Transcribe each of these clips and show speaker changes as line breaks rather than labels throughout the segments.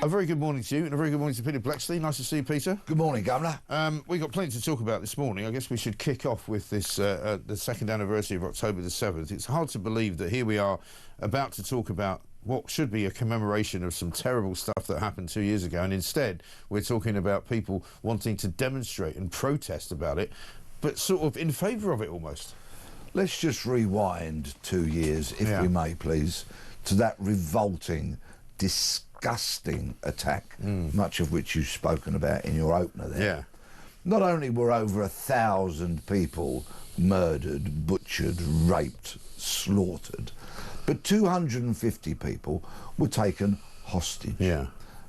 A very good morning to you, and a very good morning to Peter Bleksley. Nice to see you, Peter.
Good morning, Governor.
We've got plenty to talk about this morning. I guess we should kick off with this, the second anniversary of October the 7th. It's hard to believe that here we are about to talk about what should be a commemoration of some terrible stuff that happened 2 years ago, and instead we're talking about people wanting to demonstrate and protest about it, but sort of in favour of it almost.
Let's just rewind 2 years, if we may, please, to that revolting, disgusting attack, much of which you've spoken about in your opener there.
Yeah.
Not only were over 1,000 people murdered, butchered, raped, slaughtered, but 250 people were taken hostage,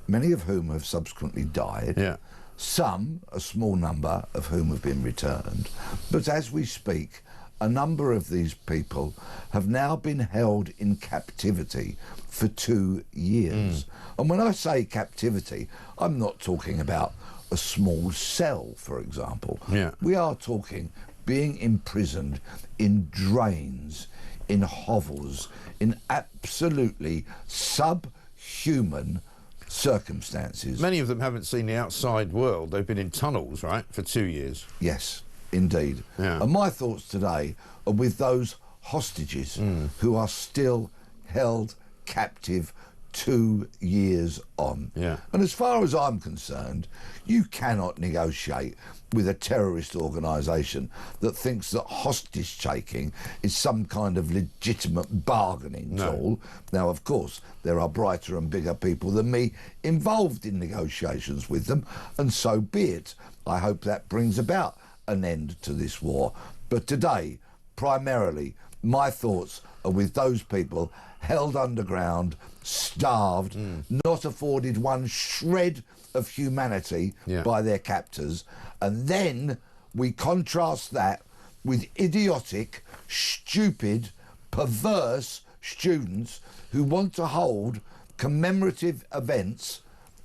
many of whom have subsequently died, some, a small number, of whom have been returned. But as we speak, a number of these people have now been held in captivity for 2 years. And when I say captivity, I'm not talking about a small cell, for example. We are talking being imprisoned in drains, in hovels, in absolutely subhuman circumstances.
Many of them haven't seen the outside world. They've been in tunnels, right, for 2 years.
Yes, indeed. And my thoughts today are with those hostages who are still held captive 2 years on. And as far as I'm concerned, you cannot negotiate with a terrorist organisation that thinks that hostage taking is some kind of legitimate bargaining tool. Now, of course, there are brighter and bigger people than me involved in negotiations with them, and so be it. I hope that brings about an end to this war. But today, primarily, my thoughts are with those people held underground, starved, not afforded one shred of humanity by their captors. And then we contrast that with idiotic, stupid, perverse students who want to hold commemorative events.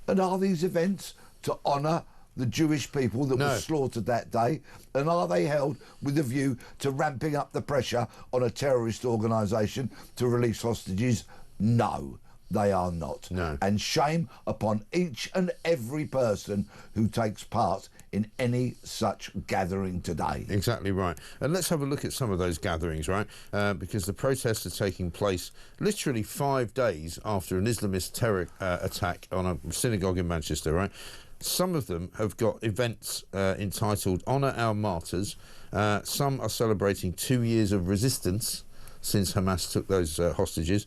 And are these events to honour the Jewish people that were slaughtered that day? And are they held with a view to ramping up the pressure on a terrorist organisation to release hostages? No, they are not. And shame upon each and every person who takes part in any such gathering today.
Exactly right. And let's have a look at some of those gatherings, right? Because the protests are taking place literally 5 days after an Islamist terror attack on a synagogue in Manchester, right? Some of them have got events entitled Honour Our Martyrs. Some are celebrating 2 years of resistance since Hamas took those hostages.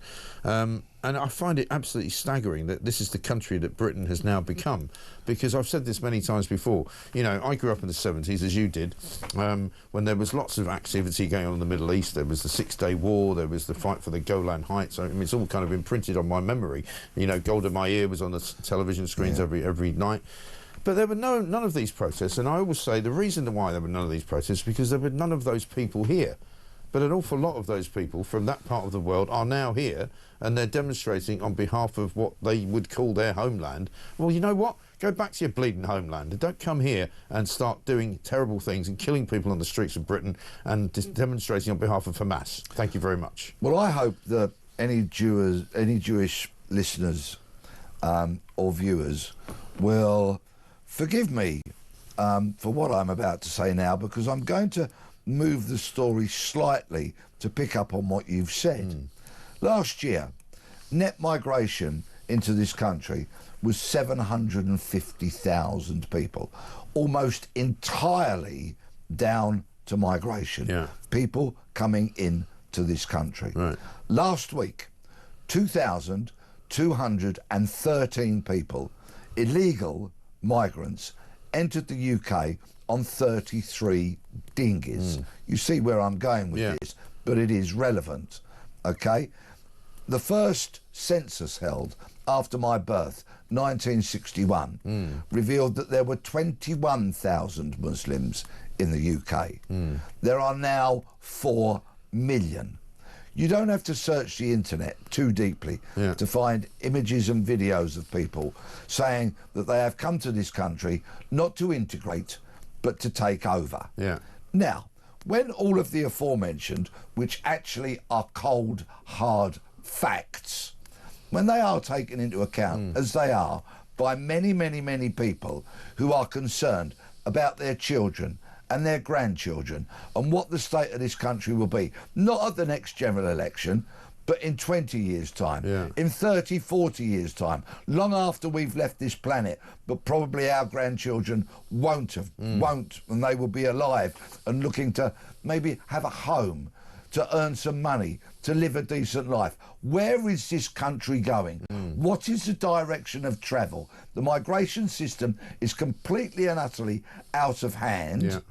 And I find it absolutely staggering that this is the country that Britain has now become. Because I've said this many times before. You know, I grew up in the 70s, as you did, when there was lots of activity going on in the Middle East. There was the Six-Day War, there was the fight for the Golan Heights. I mean, it's all kind of imprinted on my memory. You know, Golda Meir was on the television screens every night. But there were none of these protests, and I always say the reason why there were none of these protests is because there were none of those people here. But an awful lot of those people from that part of the world are now here, and they're demonstrating on behalf of what they would call their homeland. Well, you know what? Go back to your bleeding homeland and don't come here and start doing terrible things and killing people on the streets of Britain and demonstrating on behalf of Hamas. Thank you very much.
Well, I hope that any Jewish listeners or viewers will forgive me for what I'm about to say now, because I'm going to move the story slightly to pick up on what you've said. Last year, net migration into this country was 750,000 people, almost entirely down to migration. People coming in to this country. Last week, 2,213 people, illegal migrants, entered the UK on 33 dinghies. You see where I'm going with this, but it is relevant, okay? The first census held after my birth, 1961, revealed that there were 21,000 Muslims in the UK. There are now 4 million. You don't have to search the internet too deeply to find images and videos of people saying that they have come to this country not to integrate, but to take over. Now, when all of the aforementioned, which actually are cold, hard facts, when they are taken into account, as they are, by many, many, many people who are concerned about their children and their grandchildren and what the state of this country will be, not at the next general election, but in 20 years' time, in 30, 40 years' time, long after we've left this planet, but probably our grandchildren won't, and they will be alive and looking to maybe have a home, to earn some money, to live a decent life. Where is this country going? What is the direction of travel? The migration system is completely and utterly out of hand,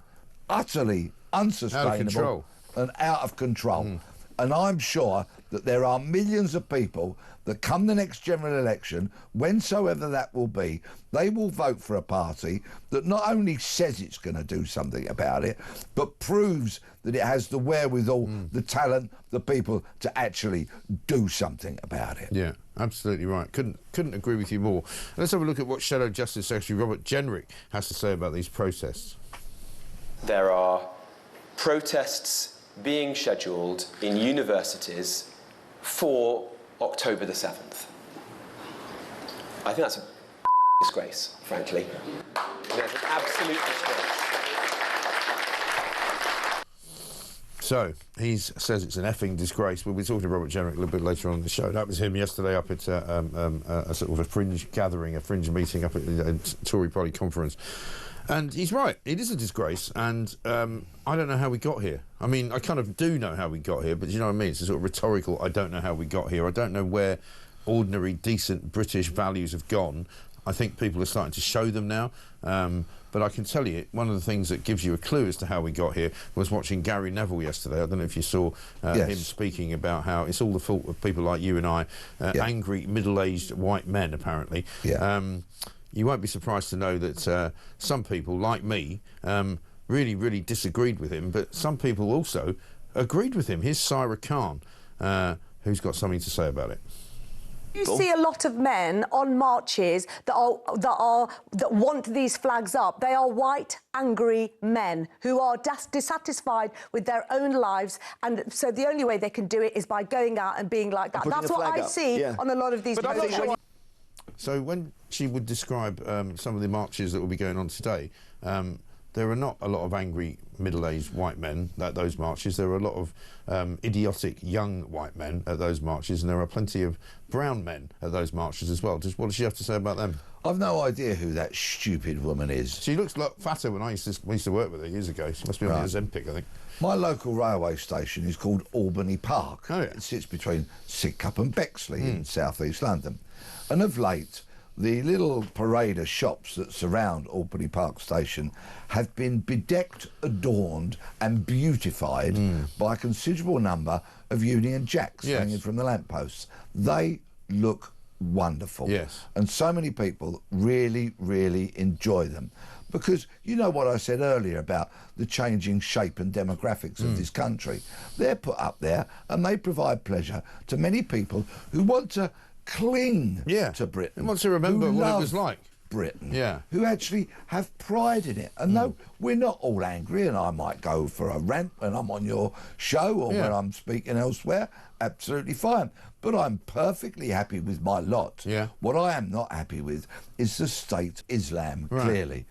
utterly unsustainable and out of control. And I'm sure that there are millions of people that come the next general election, whensoever that will be, they will vote for a party that not only says it's going to do something about it, but proves that it has the wherewithal, the talent, the people to actually do something about it.
Yeah, absolutely right. Couldn't agree with you more. Let's have a look at what Shadow Justice Secretary Robert Jenrick has to say about these protests.
There are protests being scheduled in universities for October the 7th. I think that's a disgrace, frankly. That's an absolute disgrace.
So, he says it's an effing disgrace. We'll be talking to Robert Jenrick a little bit later on in the show. That was him yesterday up at a sort of a fringe gathering, a fringe meeting up at the Tory party conference. And he's right, it is a disgrace, and I don't know how we got here. I mean, I kind of do know how we got here, but you know what I mean? It's a sort of rhetorical, I don't know how we got here. I don't know where ordinary, decent British values have gone. I think people are starting to show them now. But I can tell you, one of the things that gives you a clue as to how we got here was watching Gary Neville yesterday. I don't know if you saw him speaking about how it's all the fault of people like you and I, angry, middle-aged white men, apparently. You won't be surprised to know that some people, like me, really, really disagreed with him, but some people also agreed with him. Here's Syra Khan, who's got something to say about it.
You see a lot of men on marches that want these flags up. They are white, angry men who are dissatisfied with their own lives, and so the only way they can do it is by going out and being like that. That's what I see on a lot of these protests.
So when she would describe some of the marches that will be going on today, there are not a lot of angry middle-aged white men at those marches. There are a lot of idiotic young white men at those marches, and there are plenty of brown men at those marches as well. What does she have to say about them?
I've no idea who that stupid woman is.
She looks a lot fatter when we used to work with her years ago. She must be on the Ozempic, I think.
My local railway station is called Albany Park.
Oh, yeah.
It sits between Sidcup and Bexley in South East London. And of late, the little parade of shops that surround Albany Park Station have been bedecked, adorned and beautified by a considerable number of Union Jacks hanging from the lampposts. They look wonderful. And so many people really, really enjoy them. Because you know what I said earlier about the changing shape and demographics of this country. They're put up there and they provide pleasure to many people who want to cling to Britain.
And want to remember what it was like.
Britain, who actually have pride in it. And no, we're not all angry, and I might go for a rant when I'm on your show or when I'm speaking elsewhere, absolutely fine. But I'm perfectly happy with my lot. What I am not happy with is the state Islam, clearly.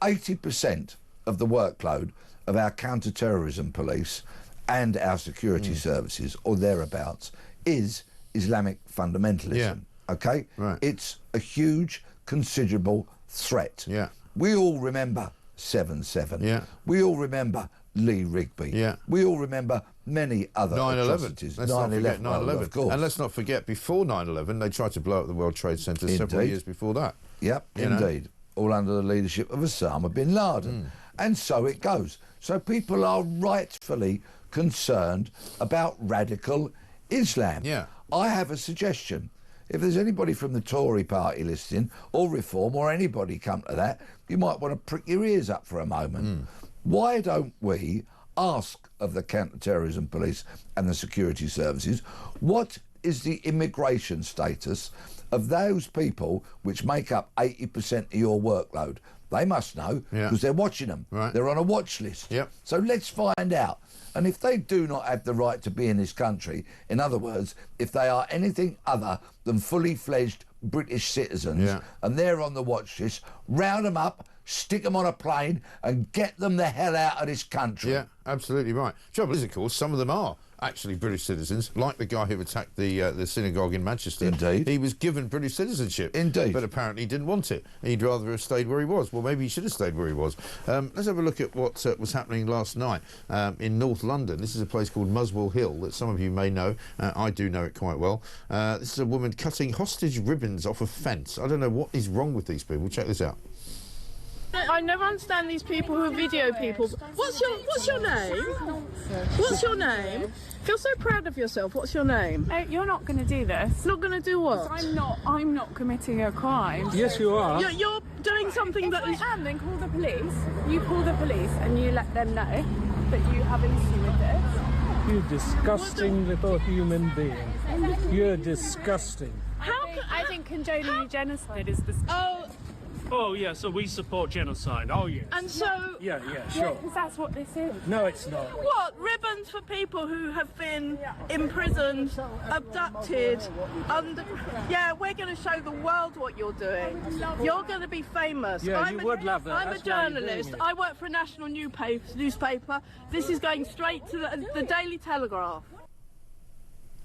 80% of the workload of our counter-terrorism police and our security services, or thereabouts, is Islamic fundamentalism. Okay? It's a huge, considerable threat. We all remember 7/7. We all remember Lee Rigby. We all remember many other
9/11. Let's not forget 9/11.
Of course.
And let's not forget, before 9/11, they tried to blow up the World Trade Center several years before that.
Indeed. All under the leadership of Osama bin Laden. And so it goes. So people are rightfully concerned about radical Islam. I have a suggestion. If there's anybody from the Tory party listening, or Reform, or anybody come to that, you might want to prick your ears up for a moment. Why don't we ask of the counter-terrorism police and the security services, what is the immigration status of those people which make up 80% of your workload? They must know, because they're watching them. They're on a watch list. So let's find out. And if they do not have the right to be in this country, in other words, if they are anything other than fully fledged British citizens and they're on the watch list, round them up, stick them on a plane and get them the hell out of this country.
Yeah, absolutely right. Trouble is, of course, some of them are actually British citizens, like the guy who attacked the synagogue in Manchester.
Indeed.
He was given British citizenship.
Indeed.
But apparently he didn't want it. He'd rather have stayed where he was. Well, maybe he should have stayed where he was. Let's have a look at what was happening last night in North London. This is a place called Muswell Hill that some of you may know. I do know it quite well. This is a woman cutting hostage ribbons off a fence. I don't know what is wrong with these people. Check this out.
I never understand these people who video people. What's your name? What's your name? Feel so proud of yourself. What's your name?
You're not going to do this.
Not going to do what?
I'm not committing a crime.
Yes, you are.
You're doing something that is...
I am, then call the police. You call the police and you let them know that you have an issue with this.
You disgusting little human being. You're disgusting.
I think condoning genocide is disgusting.
Oh, yeah, so we support genocide. Oh, yes.
And so...
Yeah, sure.
Because that's what this is.
No, it's not.
What? Ribbons for people who have been imprisoned, abducted, Yeah, we're going to show the world what you're doing. You're going to be famous.
Yeah, you would love that.
I'm a journalist. I work for a national newspaper. This is going straight to the Daily Telegraph.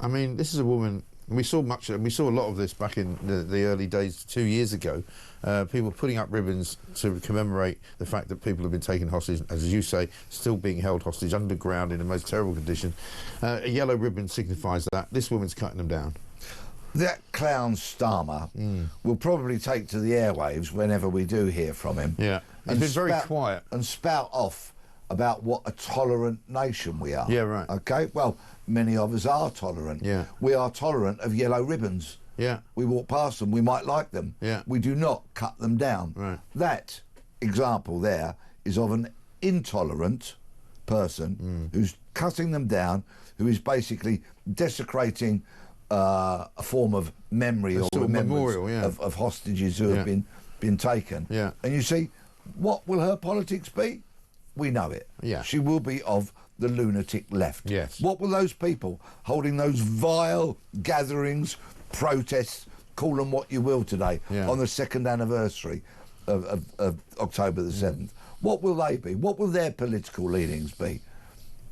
I mean, this is a woman... We saw a lot of this back in the early days 2 years ago. People putting up ribbons to commemorate the fact that people have been taken hostage, as you say, still being held hostage underground in the most terrible condition. A yellow ribbon signifies that. This woman's cutting them down.
That clown Starmer will probably take to the airwaves whenever we do hear from him.
Yeah, he's been very quiet.
And spout off about what a tolerant nation we are.
Yeah, right.
Okay, well, many of us are tolerant.
Yeah.
We are tolerant of yellow ribbons.
Yeah.
We walk past them, we might like them.
Yeah.
We do not cut them down.
Right.
That example there is of an intolerant person who's cutting them down, who is basically desecrating a form of memory or remembrance of hostages who have been taken.
Yeah.
And you see, what will her politics be? We know it.
Yeah.
She will be of the lunatic left.
Yes.
What will those people holding those vile gatherings, protests, call them what you will today, on the second anniversary of October the 7th, what will they be? What will their political leanings be?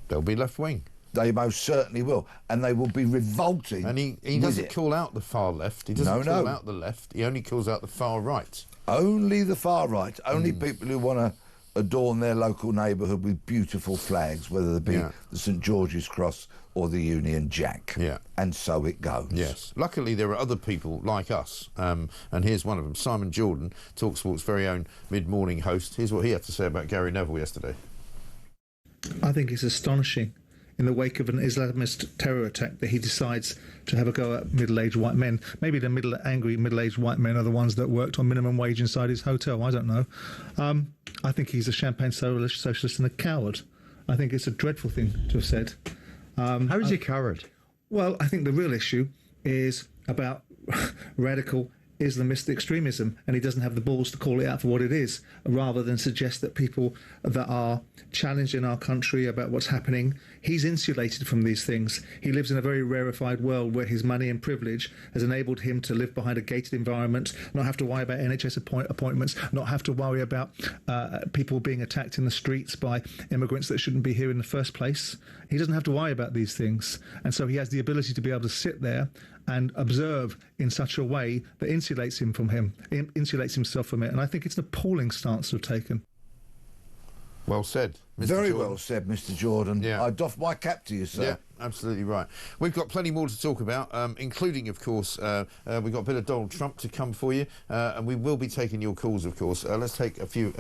They'll be left-wing.
They most certainly will, and they will be revolting.
And he doesn't call out the far left. He doesn't call out the left. He only calls out the far right.
Only the far right. Only people who want to adorn their local neighbourhood with beautiful flags, whether they be the St George's Cross or the Union Jack.
Yeah.
And so it goes.
Yes. Luckily, there are other people like us, and here's one of them. Simon Jordan, TalkSport's very own mid-morning host. Here's what he had to say about Gary Neville yesterday.
I think it's astonishing, in the wake of an Islamist terror attack, that he decides to have a go at middle-aged white men. Maybe the angry middle-aged white men are the ones that worked on minimum wage inside his hotel. I don't know. I think he's a champagne socialist and a coward. I think it's a dreadful thing to have said.
How is he a coward?
Well, I think the real issue is about radical Islamist extremism, and he doesn't have the balls to call it out for what it is, rather than suggest that people that are challenged in our country about what's happening, he's insulated from these things. He lives in a very rarefied world where his money and privilege has enabled him to live behind a gated environment, not have to worry about NHS appointments, not have to worry about people being attacked in the streets by immigrants that shouldn't be here in the first place. He doesn't have to worry about these things, and so he has the ability to be able to sit there and observe in such a way that insulates himself from it. And I think it's an appalling stance to have taken.
Well said, Mr.
Very
Jordan.
well said, Mr. Jordan.
Yeah.
I doff my cap to you, sir.
Yeah, absolutely right. We've got plenty more to talk about, including, of course, we've got a bit of Donald Trump to come for you, and we will be taking your calls, of course. Let's take a few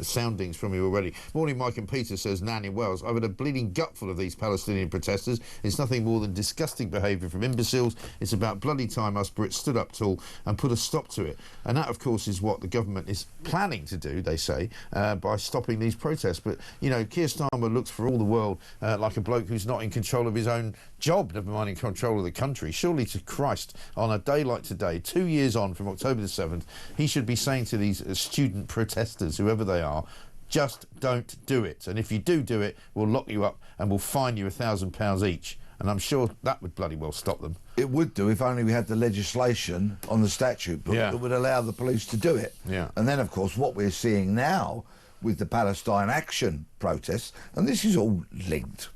soundings from you already. Morning, Mike and Peter, says Nan in Wales. I've had a bleeding gutful of these Palestinian protesters. It's nothing more than disgusting behaviour from imbeciles. It's about bloody time us Brits stood up tall and put a stop to it. And that, of course, is what the government is planning to do, they say, by stopping these protests. But, you know, Keir Starmer looks for all the world like a bloke who's not in control of his own job, never mind in control of the country. Surely to Christ, on a day like today, 2 years on from October the 7th, he should be saying to these student protesters, whoever they are, Just don't do it. And if you do it, we'll lock you up and we'll fine you £1,000 each. And I'm sure that would bloody well stop them.
It would do if only we had the legislation on the statute book that would allow the police to do it.
Yeah.
And then, of course, what we're seeing now with the Palestine Action protests, and this is all linked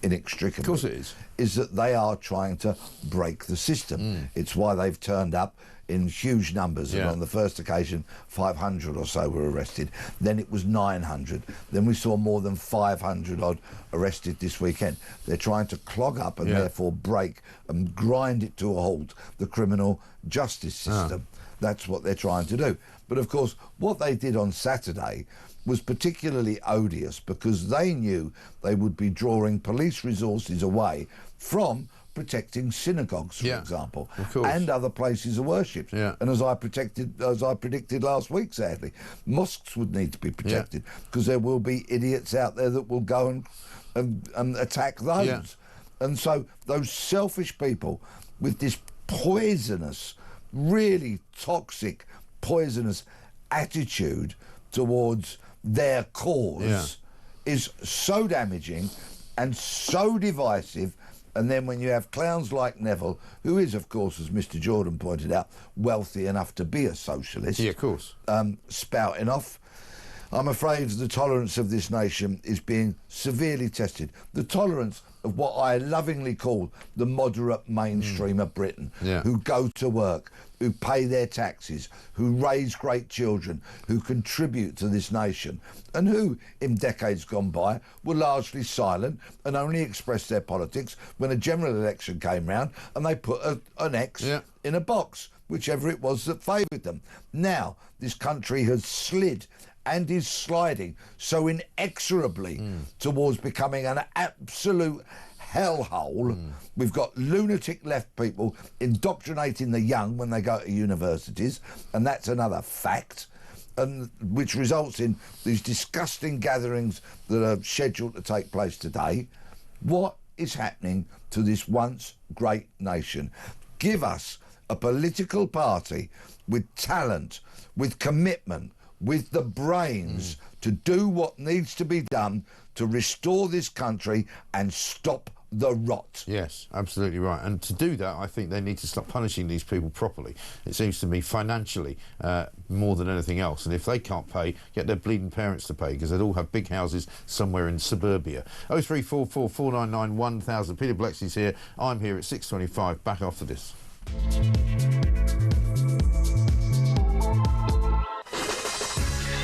inextricably.
Of course it
is that they are trying to break the system. It's why they've turned up in huge numbers, and on the first occasion 500 or so were arrested. Then it was 900. Then we saw more than 500 odd arrested this weekend. They're trying to clog up and therefore break and grind it to a halt the criminal justice system. That's what they're trying to do. But of course, what they did on Saturday was particularly odious because they knew they would be drawing police resources away from protecting synagogues, for example, and other places of worship. And as I predicted last week, sadly, mosques would need to be protected because there will be idiots out there that will go and attack those. And so those selfish people with this poisonous, really toxic, poisonous attitude towards their cause is so damaging and so divisive. And then when you have clowns like Neville, who is, of course, as Mr. Jordan pointed out, wealthy enough to be a socialist,
of course,
spouting off, I'm afraid the tolerance of this nation is being severely tested. The tolerance of what I lovingly call the moderate mainstream of Britain, who go to work, who pay their taxes, who raise great children, who contribute to this nation, and who, in decades gone by, were largely silent and only expressed their politics when a general election came round and they put an X in a box, whichever it was that favoured them. Now, this country has slid and is sliding so inexorably towards becoming an absolute hellhole. We've got lunatic left people indoctrinating the young when they go to universities, and that's another fact, and which results in these disgusting gatherings that are scheduled to take place today. What is happening to this once great nation? Give us a political party with talent, with commitment, with the brains to do what needs to be done to restore this country and stop the rot.
Yes, absolutely right. And to do that, I think they need to start punishing these people properly. It seems to me financially more than anything else. And if they can't pay, get their bleeding parents to pay, because they'd all have big houses somewhere in suburbia. 0344 499 1000. Peter Bleksley's here. I'm here at 6:25. Back after this.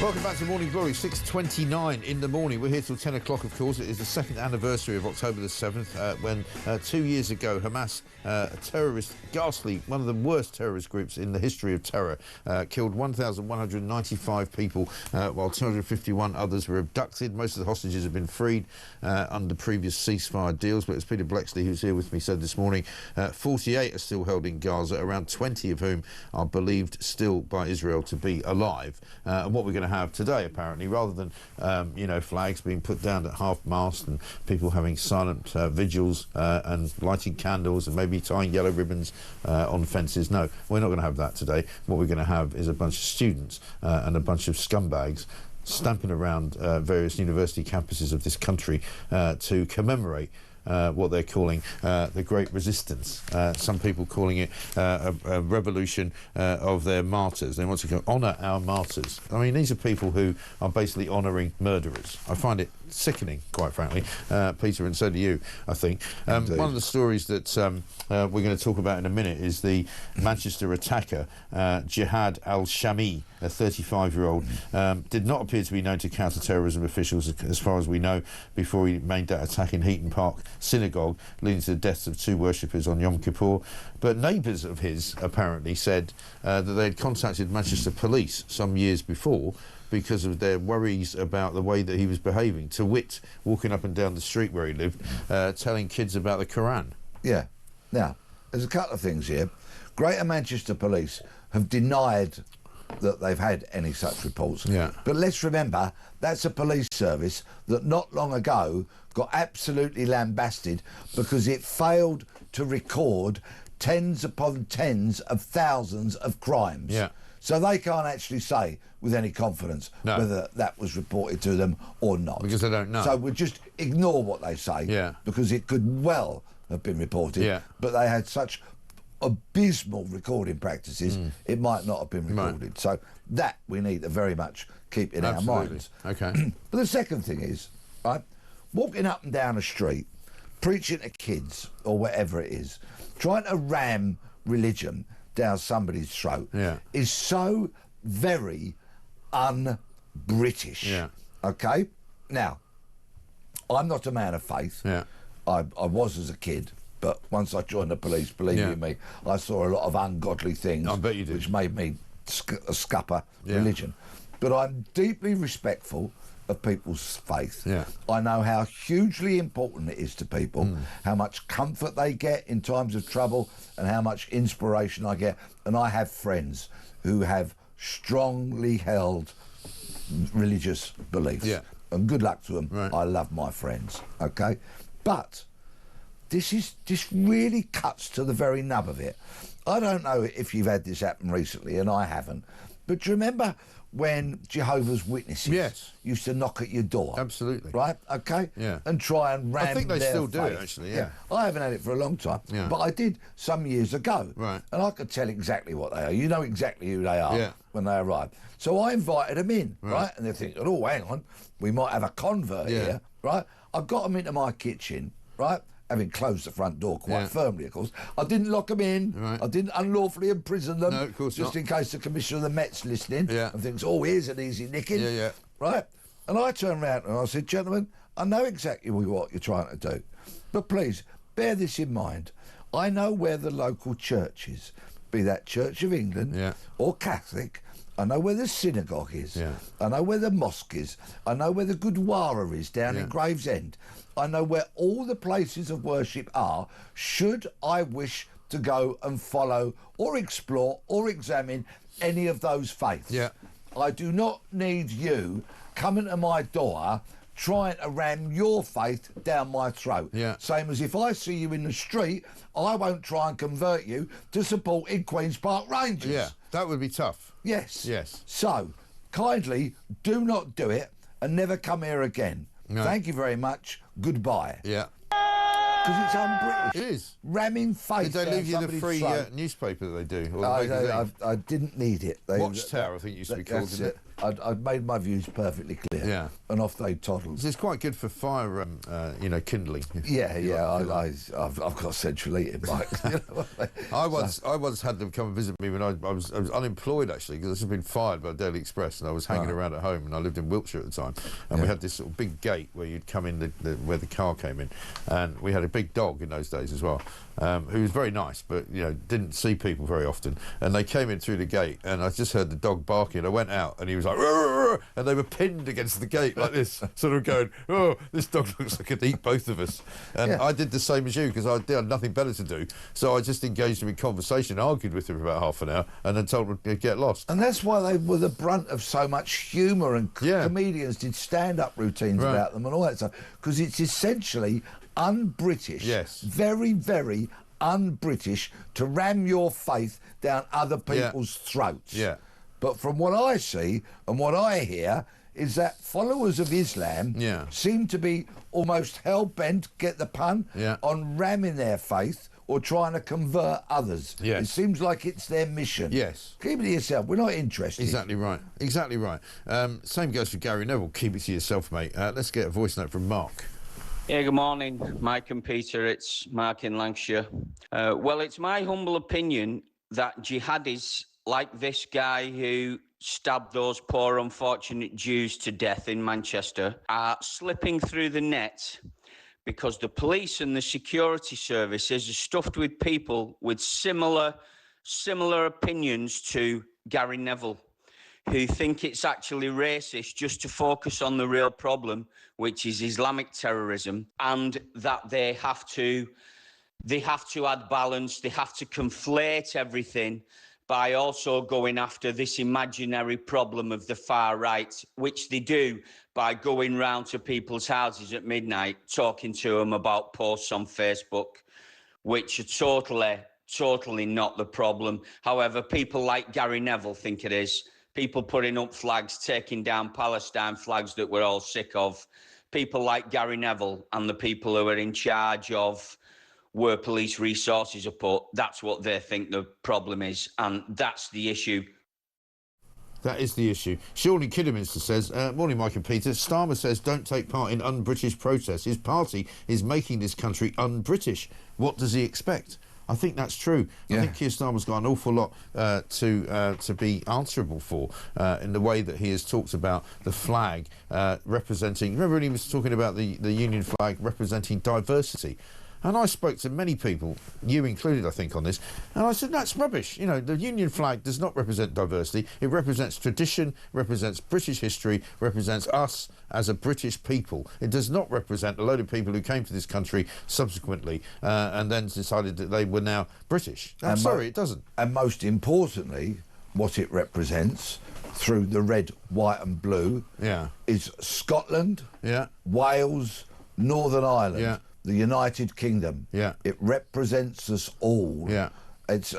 Welcome back to Morning Glory, 6:29 in the morning. We're here till 10 o'clock, of course. It is the second anniversary of October the 7th, when 2 years ago, Hamas, a terrorist, ghastly, one of the worst terrorist groups in the history of terror, killed 1,195 people, while 251 others were abducted. Most of the hostages have been freed under previous ceasefire deals, but as Peter Bleksley, who's here with me, said this morning, 48 are still held in Gaza, around 20 of whom are believed still by Israel to be alive. And what we're going to have today, apparently, rather than flags being put down at half-mast and people having silent vigils and lighting candles and maybe tying yellow ribbons on fences. No, we're not going to have that today. What we're going to have is a bunch of students and a bunch of scumbags stamping around various university campuses of this country to commemorate what they're calling the Great Resistance. Some people calling it a revolution of their martyrs. They want to honour our martyrs. I mean, these are people who are basically honouring murderers. I find it sickening, quite frankly, Peter, and so do you, I think. One of the stories that we're going to talk about in a minute is the Manchester attacker, Jihad al-Shami, a 35-year-old, did not appear to be known to counter-terrorism officials, as far as we know, before he made that attack in Heaton Park synagogue, leading to the deaths of 2 worshippers on Yom Kippur. But neighbours of his apparently said that they had contacted Manchester police some years before because of their worries about the way that he was behaving, to wit, walking up and down the street where he lived, telling kids about the Quran.
Yeah. Now, there's a couple of things here. Greater Manchester Police have denied that they've had any such reports.
Yeah.
But let's remember, that's a police service that not long ago got absolutely lambasted because it failed to record tens upon tens of thousands of crimes.
Yeah.
So they can't actually say with any confidence whether that was reported to them or not.
Because they don't know.
So we'll just ignore what they say because it could well have been reported, but they had such abysmal recording practices, it might not have been recorded. Right. So that we need to very much keep in our minds.
Okay.
But the second thing is, right, walking up and down a street, preaching to kids or whatever it is, trying to ram religion down somebody's throat is so very un-British. Okay? Now, I'm not a man of faith. I was as a kid, but once I joined the police, believe you me, I saw a lot of ungodly things.
I bet you did.
Which made me scupper religion. But I'm deeply respectful of people's faith. I know how hugely important it is to people, how much comfort they get in times of trouble, and how much inspiration I get. And I have friends who have strongly held religious beliefs. And good luck to them. I love my friends. Okay? But this really cuts to the very nub of it. I don't know if you've had this happen recently, and I haven't, but do you remember when Jehovah's Witnesses used to knock at your door?
Absolutely.
Right? Okay? And try and ram
I think they still do
faith.
it, actually,
I haven't had it for a long time, but I did some years ago.
Right.
And I could tell exactly what they are. You know exactly who they are when they arrive. So I invited them in, right? And they're thinking, oh, hang on, we might have a convert here, right? I got them into my kitchen, right? Having closed the front door quite firmly, of course. I didn't lock them in. I didn't unlawfully imprison them.
No, of course
just
not.
in case the Commissioner of the Met's listening and thinks, oh, here's an easy nicking. Right? And I turned around and I said, gentlemen, I know exactly what you're trying to do, but please, bear this in mind. I know where the local church is, be that Church of England or Catholic. I know where the synagogue is. I know where the mosque is. I know where the Gurdwara is down in Gravesend. I know where all the places of worship are, should I wish to go and follow or explore or examine any of those faiths. I do not need you coming to my door trying to ram your faith down my throat. Same as if I see you in the street, I won't try and convert you to supporting Queen's Park Rangers.
That would be tough.
Yes. So, kindly do not do it and never come here again. Thank you very much. Goodbye. Because it's un-British.
It is.
Ramming faith.
Did they leave you the free
throat.
newspaper that they do? Or the
I didn't need it.
Watchtower, I think it used to be called, didn't it?
I'd made my views perfectly clear. And off they toddled.
It's quite good for fire, kindling.
I've got central heating, Mike.
I once had them come and visit me when I was unemployed, actually, because I'd been fired by Daily Express, and I was hanging around at home, and I lived in Wiltshire at the time, and we had this sort of big gate where you'd come in where the car came in, and we had a big dog in those days as well, who was very nice, but didn't see people very often, and they came in through the gate, and I just heard the dog barking. I went out, and he was like, "Rrr," and they were pinned against the gate like this, sort of going, "Oh, this dog looks like it'd eat both of us." And I did the same as you, because I had nothing better to do, so I just engaged him in conversation, argued with him for about half an hour, and then told him to get lost.
And that's why they were the brunt of so much humour, and comedians did stand-up routines about them and all that stuff, because it's essentially un-British, very, very un-British, to ram your faith down other people's throats. But from what I see and what I hear is that followers of Islam seem to be almost hell-bent, get the pun, on ramming their faith or trying to convert others. It seems like it's their mission. Keep it to yourself. We're not interested.
Exactly right. Exactly right. Same goes for Gary Neville. Keep it to yourself, mate. Let's get a voice note from Mark.
Yeah, good morning, Mike and Peter. It's Mark in Lancashire. Well, it's my humble opinion that jihadis like this guy who stabbed those poor unfortunate Jews to death in Manchester are slipping through the net because the police and the security services are stuffed with people with similar opinions to Gary Neville, who think it's actually racist just to focus on the real problem, which is Islamic terrorism, and that they have to add balance, they have to conflate everything by also going after this imaginary problem of the far right, which they do by going round to people's houses at midnight, talking to them about posts on Facebook, which are totally not the problem. However, people like Gary Neville think it is. People putting up flags, taking down Palestine flags that we're all sick of. People like Gary Neville and the people who are in charge of where police resources are put, that's what they think the problem is, and that's the issue.
That is the issue. Shawnee Kidderminster says, morning, Mike and Peter. Starmer says don't take part in un-British protests. His party is making this country un-British. What does he expect? I think that's true. I think Keir Starmer's got an awful lot to be answerable for in the way that he has talked about the flag representing... Remember when he was talking about the Union flag representing diversity? And I spoke to many people, you included, I think, on this, and I said, that's rubbish. You know, the Union flag does not represent diversity. It represents tradition, represents British history, represents us as a British people. It does not represent a load of people who came to this country subsequently and then decided that they were now British. I'm sorry, it doesn't.
And most importantly, what it represents through the red, white and blue is Scotland, Wales, Northern Ireland. The United Kingdom. It represents us all. It's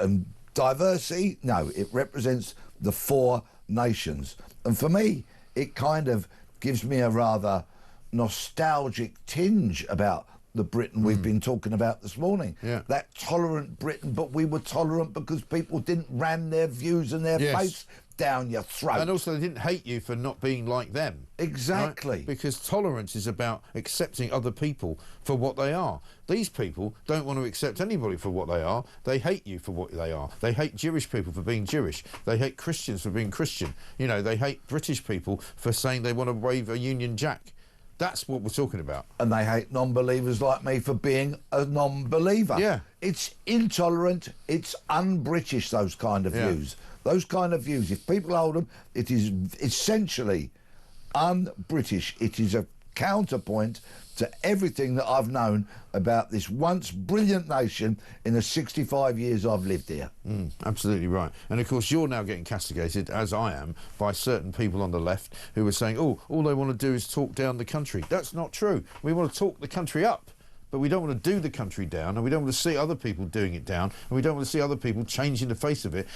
diversity. No, it represents the four nations. And for me, it kind of gives me a rather nostalgic tinge about the Britain we've been talking about this morning. That tolerant Britain, but we were tolerant because people didn't ram their views and their faiths down your throat.
And also they didn't hate you for not being like them.
Exactly.
Right? Because tolerance is about accepting other people for what they are. These people don't want to accept anybody for what they are. They hate you for what they are. They hate Jewish people for being Jewish. They hate Christians for being Christian. You know, they hate British people for saying they want to wave a Union Jack. That's what we're talking about.
And they hate non-believers like me for being a non-believer. It's intolerant, it's un-British, those kind of views. Those kind of views, if people hold them, it is essentially un-British. It is a counterpoint to everything that I've known about this once brilliant nation in the 65 years I've lived here.
Absolutely right. And of course you're now getting castigated, as I am, by certain people on the left who are saying, oh, all they want to do is talk down the country. That's not true. We want to talk the country up. But we don't want to do the country down, and we don't want to see other people doing it down, and we don't want to see other people changing the face of it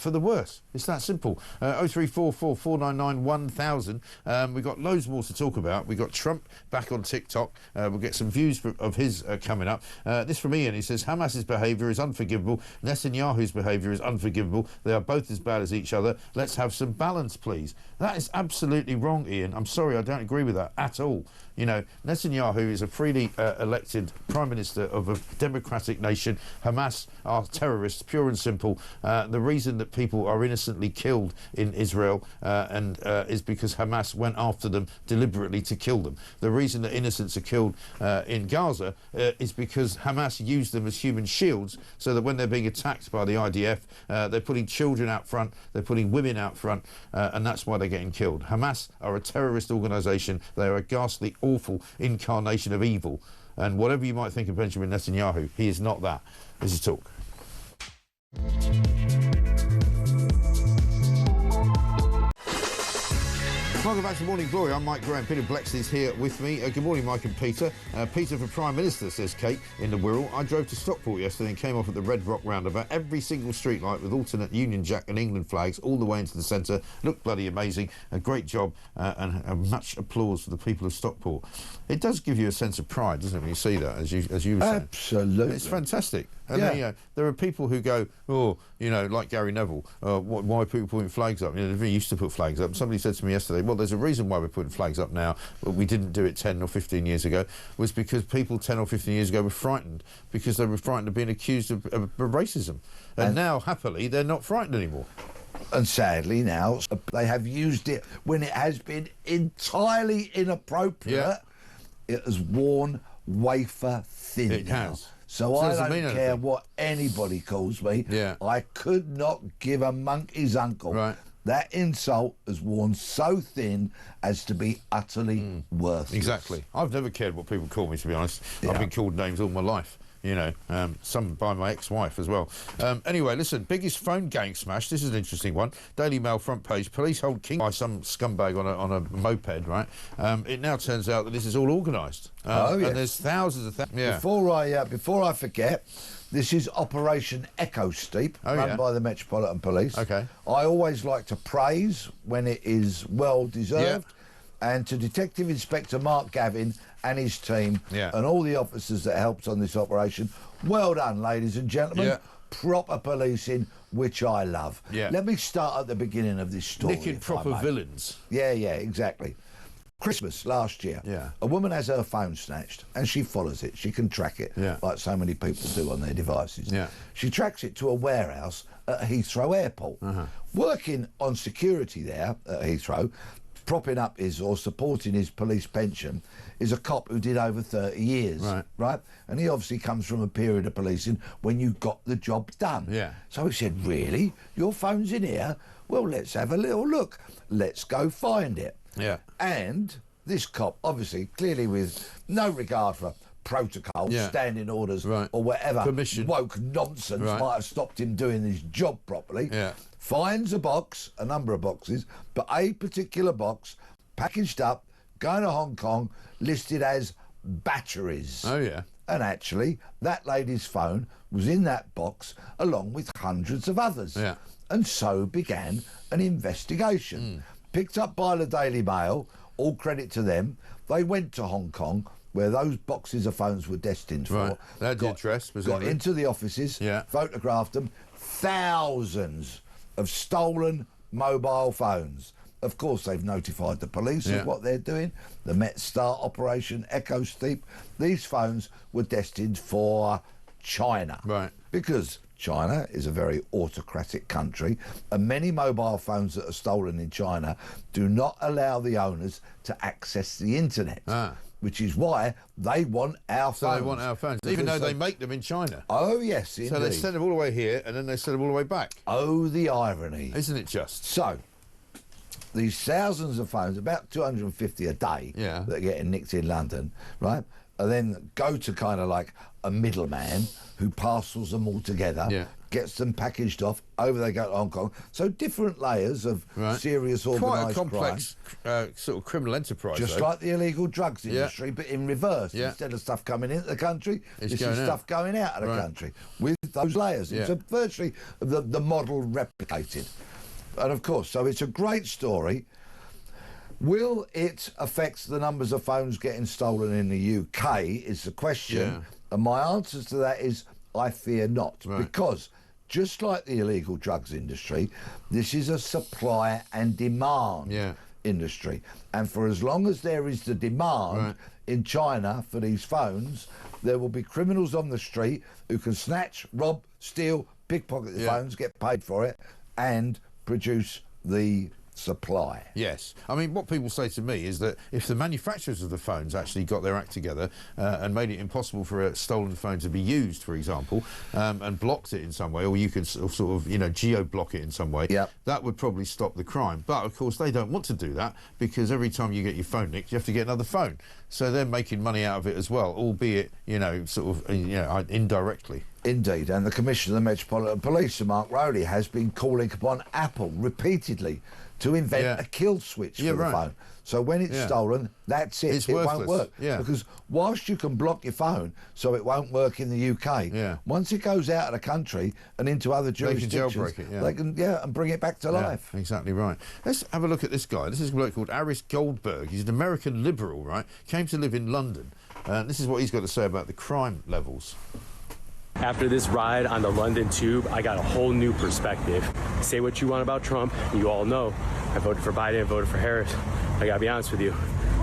for the worse. It's that simple. 0344 499 1000. We've got loads more to talk about. We've got Trump back on TikTok. We'll get some views of his coming up. This from Ian. He says, Hamas's behaviour is unforgivable. Netanyahu's behaviour is unforgivable. They are both as bad as each other. Let's have some balance, please. That is absolutely wrong, Ian. I'm sorry, I don't agree with that at all. You know, Netanyahu is a freely elected Prime Minister of a democratic nation. Hamas are terrorists, pure and simple. The reason that people are innocently killed in Israel is because Hamas went after them deliberately to kill them. The reason that innocents are killed in Gaza is because Hamas used them as human shields, so that when they're being attacked by the IDF, they're putting children out front, they're putting women out front, and that's why they're getting killed. Hamas are a terrorist organisation. They are a ghastly, awful incarnation of evil. And whatever you might think of Benjamin Netanyahu, he is not that. This is Talk. Welcome back to Morning Glory. I'm Mike Graham. Peter Bleksley's here with me. Good morning, Mike and Peter. Peter for Prime Minister, says Kate in the Wirral. I drove to Stockport yesterday and came off at the Red Rock roundabout. Every single street light with alternate Union Jack and England flags all the way into the centre. Looked bloody amazing. A great job and much applause for the people of Stockport. It does give you a sense of pride, doesn't it, when you see that, as you were saying?
Absolutely.
It's fantastic. And then, you know, there are people who go, oh, you know, like Gary Neville, why are people putting flags up? You know, they used to put flags up. Somebody said to me yesterday, well, there's a reason why we're putting flags up now, but we didn't do it 10 or 15 years ago, was because people 10 or 15 years ago were frightened, because they were frightened of being accused of racism. And now, happily, they're not frightened anymore.
And sadly now, they have used it when it has been entirely inappropriate. It has worn wafer thin.
It has.
So I don't care what anybody calls me. I could not give a monkey's uncle.
Right.
That insult has worn so thin as to be utterly worthless.
Exactly. I've never cared what people call me, to be honest. I've been called names all my life. You know, some by my ex-wife as well. Anyway, listen, biggest phone gang smash. This is an interesting one. Daily Mail front page. Police hold King by some scumbag on a moped, right? It now turns out that this is all organised. And there's thousands of...
Before I forget, This is Operation Echo Steep, run by the Metropolitan Police.
Okay.
I always like to praise when it is well deserved. And to Detective Inspector Mark Gavin and his team and all the officers that helped on this operation, well done, ladies and gentlemen. Proper policing, which I love. Let me start at the beginning of this story.
Nicking proper villains.
Yeah, exactly. Christmas last year, a woman has her phone snatched and she follows it. She can track it, like so many people do on their devices. She tracks it to a warehouse at Heathrow Airport. Working on security there at Heathrow, propping up his or supporting his police pension, is a cop who did over 30 years, right? And he obviously comes from a period of policing when you got the job done. So he said, really? Your phone's in here? Well, let's have a little look. Let's go find it. And this cop, obviously, clearly with no regard for protocol, standing orders or whatever woke nonsense might have stopped him doing his job properly, finds a box, a number of boxes, but a particular box, packaged up, going to Hong Kong, listed as batteries. And actually, that lady's phone was in that box along with hundreds of others. And so began an investigation. Picked up by the Daily Mail, all credit to them. They went to Hong Kong, where those boxes of phones were destined for.
They had the address,
got into the offices, photographed them. Thousands of stolen mobile phones. Of course, they've notified the police of what they're doing. The Met Star Operation Echo Steep. These phones were destined for China. Because China is a very autocratic country, and many mobile phones that are stolen in China do not allow the owners to access the internet. Which is why they want our phones.
So they want our phones, even though they make them in China.
Oh, yes, indeed.
So they send them all the way here, and then they send them all the way back.
Oh, the irony.
Isn't it just?
So, these thousands of phones, about 250 a day, that are getting nicked in London, right? And then go to kind of like a middleman who parcels them all together, gets them packaged off, over they go to Hong Kong. So different layers of serious organised crime.
Quite a complex sort of criminal enterprise.
Just like the illegal drugs industry, but in reverse. Instead of stuff coming into the country, this is stuff going out of the country with those layers. It's virtually the model replicated. And of course, so it's a great story. Will it affect the numbers of phones getting stolen in the UK is the question. And my answer to that is I fear not. Because just like the illegal drugs industry, this is a supply and demand industry. And for as long as there is the demand in China for these phones, there will be criminals on the street who can snatch, rob, steal, pickpocket the phones, get paid for it, and produce the supply.
Yes. I mean, what people say to me is that if the manufacturers of the phones actually got their act together and made it impossible for a stolen phone to be used, for example, and blocked it in some way, or you could sort of, you know, geo-block it in some way, that would probably stop the crime. But, of course, they don't want to do that because every time you get your phone nicked, you have to get another phone. So they're making money out of it as well, albeit, you know, sort of, you know, indirectly.
Indeed, and the Commissioner of the Metropolitan Police, Sir Mark Rowley, has been calling upon Apple repeatedly to invent a kill switch for the phone. So when it's stolen, that's it. It won't work. Because whilst you can block your phone so it won't work in the UK, once it goes out of the country and into other jurisdictions,
they can jailbreak it,
they can and bring it back to life.
Exactly right. Let's have a look at this guy. This is a bloke called Aris Goldberg. He's an American liberal, right? Came to live in London. This is what he's got to say about the crime levels.
After this ride on the London Tube, I got a whole new perspective. Say what you want about Trump, you all know. I voted for Biden, I voted for Harris. I gotta be honest with you,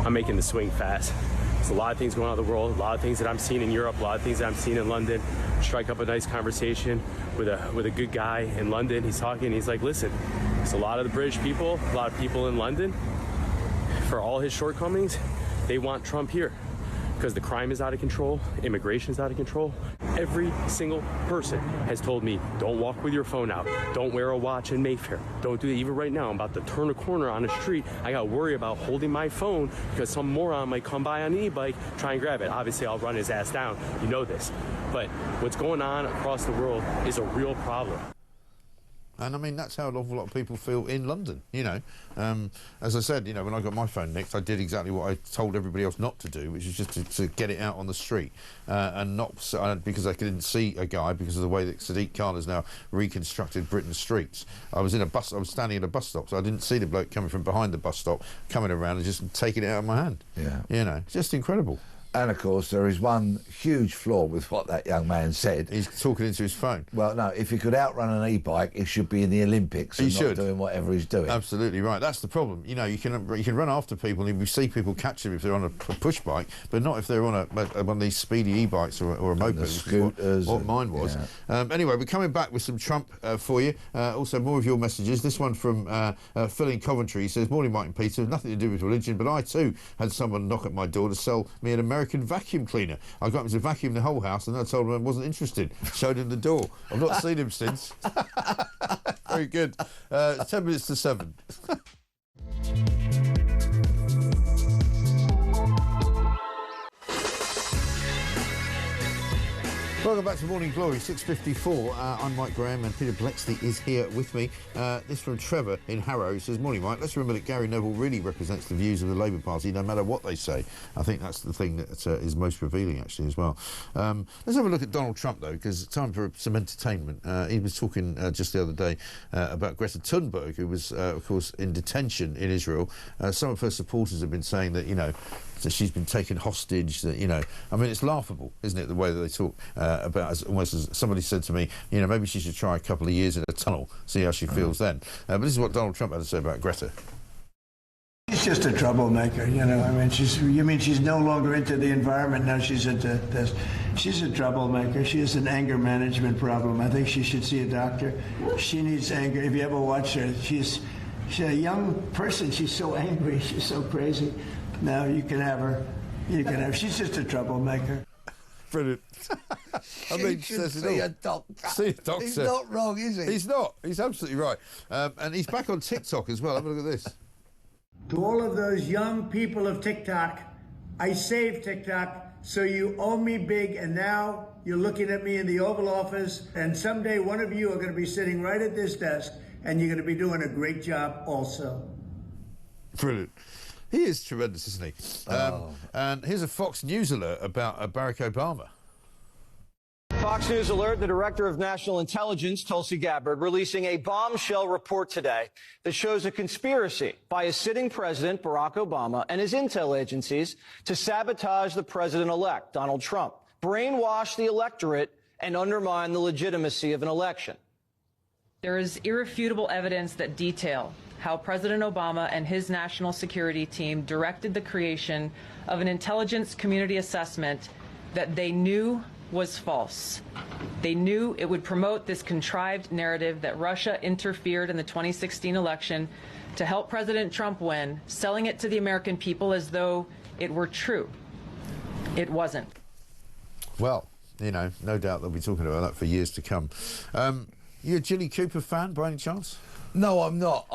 I'm making the swing fast. There's a lot of things going on in the world, a lot of things that I'm seeing in Europe, a lot of things that I'm seeing in London. Strike up a nice conversation with a good guy in London. He's talking, he's like, listen, there's a lot of the British people, a lot of people in London, for all his shortcomings, they want Trump here. Because the crime is out of control, immigration is out of control. Every single person has told me, don't walk with your phone out. Don't wear a watch in Mayfair. Don't do it. Even right now, I'm about to turn a corner on the street. I got to worry about holding my phone because some moron might come by on an e-bike, try and grab it. Obviously, I'll run his ass down. You know this. But what's going on across the world is a real problem.
And I mean, that's how an awful lot of people feel in London, you know. As I said, you know, when I got my phone nicked, I did exactly what I told everybody else not to do, which is just to get it out on the street and not because I couldn't see a guy because of the way that Sadiq Khan has now reconstructed Britain's streets. I was standing at a bus stop, so I didn't see the bloke coming from behind the bus stop, coming around and just taking it out of my hand.
Yeah.
You know, just incredible.
And, of course, there is one huge flaw with what that young man said.
He's talking into his phone.
Well, no, if he could outrun an e-bike, he should be in the Olympics and not doing whatever he's doing.
Absolutely right. That's the problem. You know, you can run after people, and we see people catch them if they're on a push bike, but not if they're on one of these speedy e-bikes or a moped.
Scooters.
What mine was. Yeah. Anyway, we're coming back with some Trump for you. Also, more of your messages. This one from Phil in Coventry. He says, "Morning, Mike and Peter. Nothing to do with religion, but I too had someone knock at my door to sell me an American vacuum cleaner. I got him to vacuum the whole house, and then I told him I wasn't interested. Showed him the door. I've not seen him since." Very good. 10 minutes to 7. Welcome back to Morning Glory, 6:54. I'm Mike Graham, and Peter Bleksley is here with me. This from Trevor in Harrow. He says, "Morning, Mike. Let's remember that Gary Neville really represents the views of the Labour Party, no matter what they say." I think that's the thing that is most revealing, actually, as well. Let's have a look at Donald Trump, though, because it's time for some entertainment. He was talking just the other day about Greta Thunberg, who was, of course, in detention in Israel. Some of her supporters have been saying that, you know, that she's been taken hostage, that, you know, I mean, it's laughable, isn't it, the way that they talk about, almost as somebody said to me, you know, maybe she should try a couple of years in a tunnel, see how she feels then. But this is what Donald Trump had to say about Greta.
She's just a troublemaker, you know. I mean, she's no longer into the environment now. She's into this. She's a troublemaker. She has an anger management problem. I think she should see a doctor. She needs anger. If you ever watch her, she's a young person. She's so angry. She's so crazy. Now you can have her. She's just a troublemaker.
Brilliant. I mean,
see a doctor.
See a doctor.
He's not wrong, is he?
He's not. He's absolutely right. And he's back on TikTok as well. Have a look at this.
To all of those young people of TikTok, I saved TikTok, so you owe me big, and now you're looking at me in the Oval Office, and someday one of you are going to be sitting right at this desk, and you're going to be doing a great job also.
Brilliant. He is tremendous, isn't he? And here's a Fox News alert about Barack Obama.
Fox News alert, the director of national intelligence, Tulsi Gabbard, releasing a bombshell report today that shows a conspiracy by a sitting president, Barack Obama, and his intel agencies to sabotage the president-elect, Donald Trump, brainwash the electorate, and undermine the legitimacy of an election.
There is irrefutable evidence that detail how President Obama and his national security team directed the creation of an intelligence community assessment that they knew was false. They knew it would promote this contrived narrative that Russia interfered in the 2016 election to help President Trump win, selling it to the American people as though it were true. It wasn't.
Well, you know, no doubt they'll be talking about that for years to come. You a Jilly Cooper fan by any chance?
No, I'm not.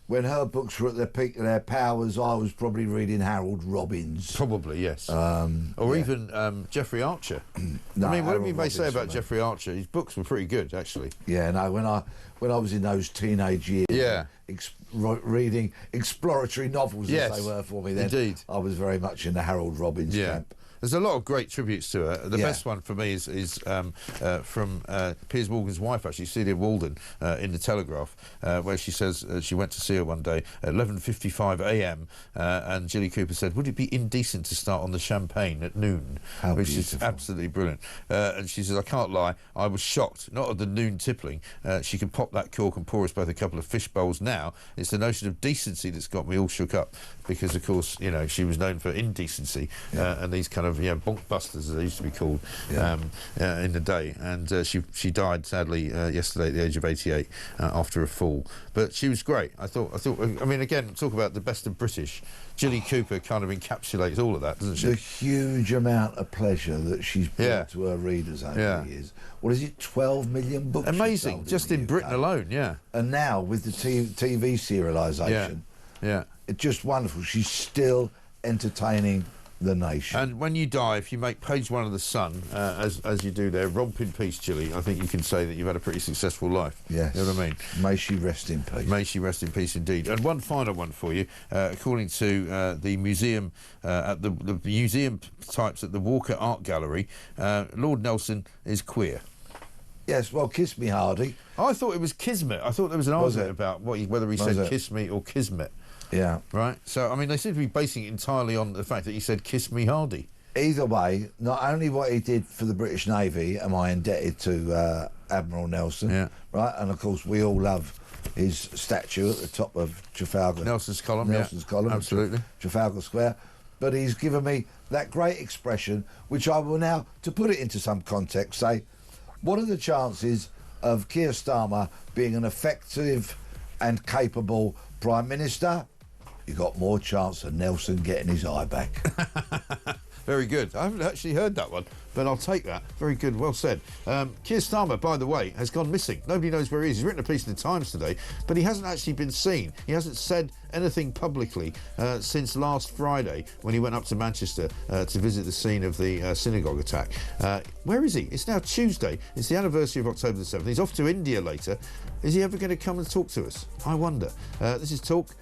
When her books were at the peak of their powers, I was probably reading Harold Robbins.
Probably, yes. Or even Jeffrey Archer.
No,
I mean, whatever you may
Robbins
say about Jeffrey Archer, his books were pretty good, actually.
Yeah, no, when I was in those teenage years, reading exploratory novels as they were for me then,
indeed.
I was very much in the Harold Robbins camp.
There's a lot of great tributes to her. The best one for me is from Piers Morgan's wife, actually, Celia Walden, in The Telegraph, where she says she went to see her one day at 11:55 a.m. And Jilly Cooper said, "Would it be indecent to start on the champagne at noon?"
How
which
beautiful.
is absolutely brilliant. And she says, "I can't lie, I was shocked, not at the noon tippling. She could pop that cork and pour us both a couple of fish bowls now. It's the notion of decency that's got me all shook up, because, of course, you know, she was known for indecency and these kind of bonk busters, as they used to be called in the day. And she died sadly yesterday at the age of 88 after a fall. But she was great. I mean, again, talk about the best of British. Jilly Cooper kind of encapsulates all of that, doesn't she?
The huge amount of pleasure that she's brought to her readers over the years. What is it, 12 million books?
Amazing, just in Britain alone,
And now with the TV serialisation, it's just wonderful. She's still entertaining the nation.
And when you die, if you make page one of the Sun, as you do there, romp in peace, Chile, I think you can say that you've had a pretty successful life.
Yes.
You know what I mean?
May she rest in peace.
May she rest in peace indeed. And one final one for you. According to the museum, at the museum types at the Walker Art Gallery, Lord Nelson is queer.
Yes, well, kiss me, Hardy.
I thought it was kismet. I thought there was an argument about whether he said kiss me or kismet.
Yeah.
Right? So, I mean, they seem to be basing it entirely on the fact that he said kiss me, Hardy.
Either way, not only what he did for the British Navy am I indebted to Admiral Nelson, right? And, of course, we all love his statue at the top of Trafalgar.
Nelson's column, absolutely.
Trafalgar Square. But he's given me that great expression, which I will now, to put it into some context, say, what are the chances of Keir Starmer being an effective and capable Prime Minister? You got more chance of Nelson getting his eye back.
Very good. I haven't actually heard that one, but I'll take that. Very good, well said. Keir Starmer, by the way, has gone missing. Nobody knows where he is. He's written a piece in the Times today, but he hasn't actually been seen. He hasn't said anything publicly since last Friday when he went up to Manchester to visit the scene of the synagogue attack. Where is he? It's now Tuesday. It's the anniversary of October the 7th. He's off to India later. Is he ever going to come and talk to us? I wonder. This is Talk.